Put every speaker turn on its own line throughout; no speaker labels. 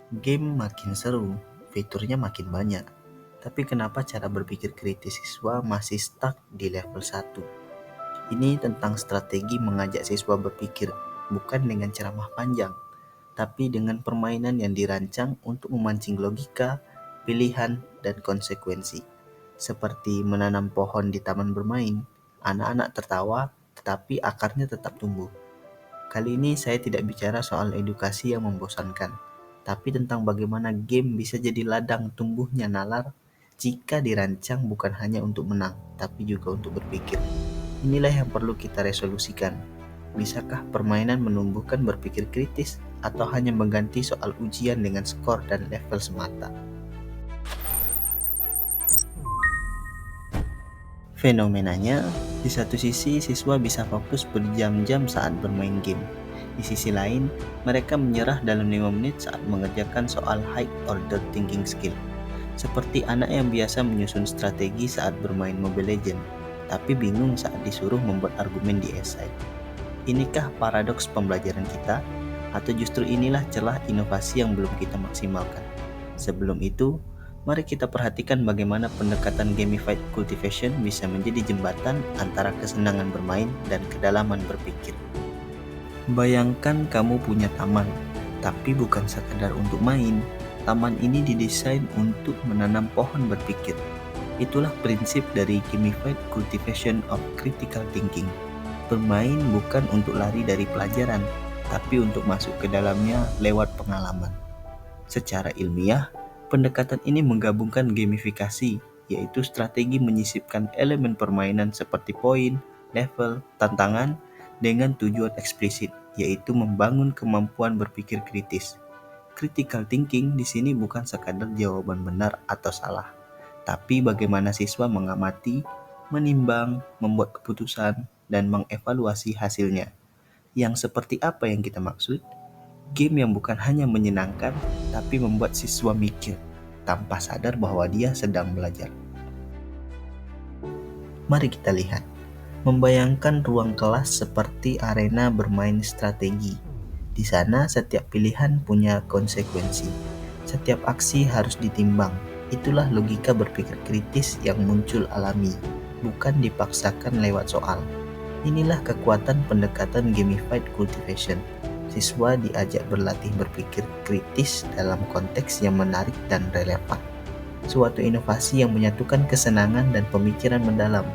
Game makin seru, fiturnya makin banyak. Tapi kenapa cara berpikir kritis siswa masih stuck di level 1? Ini tentang strategi mengajak siswa berpikir, bukan dengan ceramah panjang, tapi dengan permainan yang dirancang untuk memancing logika, pilihan, dan konsekuensi. Seperti menanam pohon di taman bermain, anak-anak tertawa, tetapi akarnya tetap tumbuh. Kali ini saya tidak bicara soal edukasi yang membosankan, tapi tentang bagaimana game bisa jadi ladang tumbuhnya nalar jika dirancang bukan hanya untuk menang, tapi juga untuk berpikir. Inilah yang perlu kita resolusikan. Bisakah permainan menumbuhkan berpikir kritis atau hanya mengganti soal ujian dengan skor dan level semata? Fenomenanya, di satu sisi siswa bisa fokus berjam-jam saat bermain game. Di sisi lain, mereka menyerah dalam 5 menit saat mengerjakan soal high order thinking skill. Seperti anak yang biasa menyusun strategi saat bermain Mobile Legends, tapi bingung saat disuruh membuat argumen di esai. Inikah paradoks pembelajaran kita? Atau justru inilah celah inovasi yang belum kita maksimalkan? Sebelum itu, mari kita perhatikan bagaimana pendekatan gamified cultivation bisa menjadi jembatan antara kesenangan bermain dan kedalaman berpikir. Bayangkan kamu punya taman, tapi bukan sekadar untuk main. Taman ini didesain untuk menanam pohon berpikir. Itulah prinsip dari gamified cultivation of critical thinking. Bermain bukan untuk lari dari pelajaran, tapi untuk masuk ke dalamnya lewat pengalaman. Secara ilmiah, pendekatan ini menggabungkan gamifikasi, yaitu strategi menyisipkan elemen permainan seperti poin, level, tantangan, dengan tujuan eksplisit, yaitu membangun kemampuan berpikir kritis. Critical thinking di sini bukan sekadar jawaban benar atau salah, tapi bagaimana siswa mengamati, menimbang, membuat keputusan, dan mengevaluasi hasilnya. Yang seperti apa yang kita maksud? Game yang bukan hanya menyenangkan, tapi membuat siswa mikir, tanpa sadar bahwa dia sedang belajar. Mari kita lihat. Membayangkan ruang kelas seperti arena bermain strategi. Di sana setiap pilihan punya konsekuensi. Setiap aksi harus ditimbang. Itulah logika berpikir kritis yang muncul alami, bukan dipaksakan lewat soal. Inilah kekuatan pendekatan gamified cultivation. Siswa diajak berlatih berpikir kritis dalam konteks yang menarik dan relevan. Suatu inovasi yang menyatukan kesenangan dan pemikiran mendalam,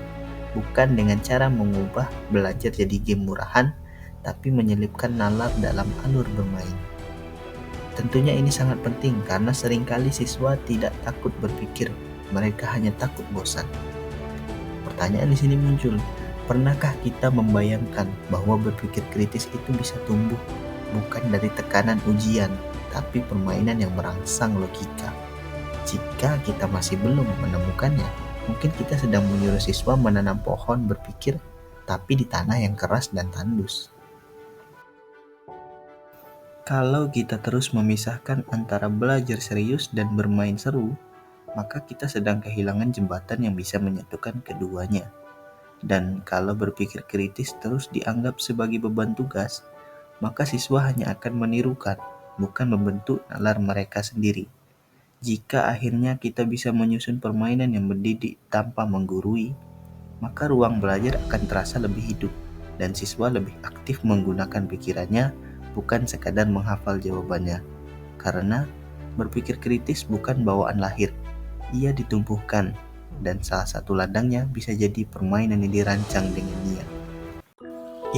bukan dengan cara mengubah belajar jadi game murahan, tapi menyelipkan nalar dalam alur bermain. Tentunya ini sangat penting karena seringkali siswa tidak takut berpikir, mereka hanya takut bosan. Pertanyaan di sini muncul, pernahkah kita membayangkan bahwa berpikir kritis itu bisa tumbuh bukan dari tekanan ujian, tapi permainan yang merangsang logika? Jika kita masih belum menemukannya, mungkin kita sedang menyuruh siswa menanam pohon berpikir, tapi di tanah yang keras dan tandus. Kalau kita terus memisahkan antara belajar serius dan bermain seru, maka kita sedang kehilangan jembatan yang bisa menyatukan keduanya. Dan kalau berpikir kritis terus dianggap sebagai beban tugas, maka siswa hanya akan menirukan, bukan membentuk nalar mereka sendiri. Jika akhirnya kita bisa menyusun permainan yang mendidik tanpa menggurui, maka ruang belajar akan terasa lebih hidup dan siswa lebih aktif menggunakan pikirannya, bukan sekadar menghafal jawabannya. Karena berpikir kritis bukan bawaan lahir, ia ditumbuhkan, dan salah satu ladangnya bisa jadi permainan yang dirancang dengan niat.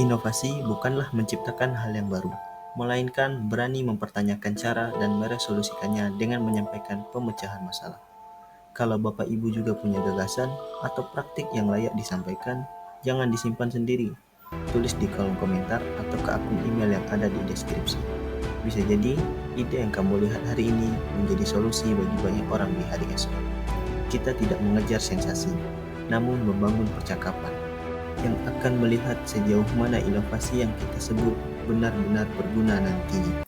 Inovasi bukanlah menciptakan hal yang baru, melainkan berani mempertanyakan cara dan meresolusikannya dengan menyampaikan pemecahan masalah. Kalau Bapak Ibu juga punya gagasan atau praktik yang layak disampaikan, jangan disimpan sendiri. Tulis di kolom komentar atau ke akun email yang ada di deskripsi. Bisa jadi, ide yang kamu lihat hari ini menjadi solusi bagi banyak orang di hari esok. Kita tidak mengejar sensasi, namun membangun percakapan yang akan melihat sejauh mana inovasi yang kita sebut benar-benar berguna nantinya.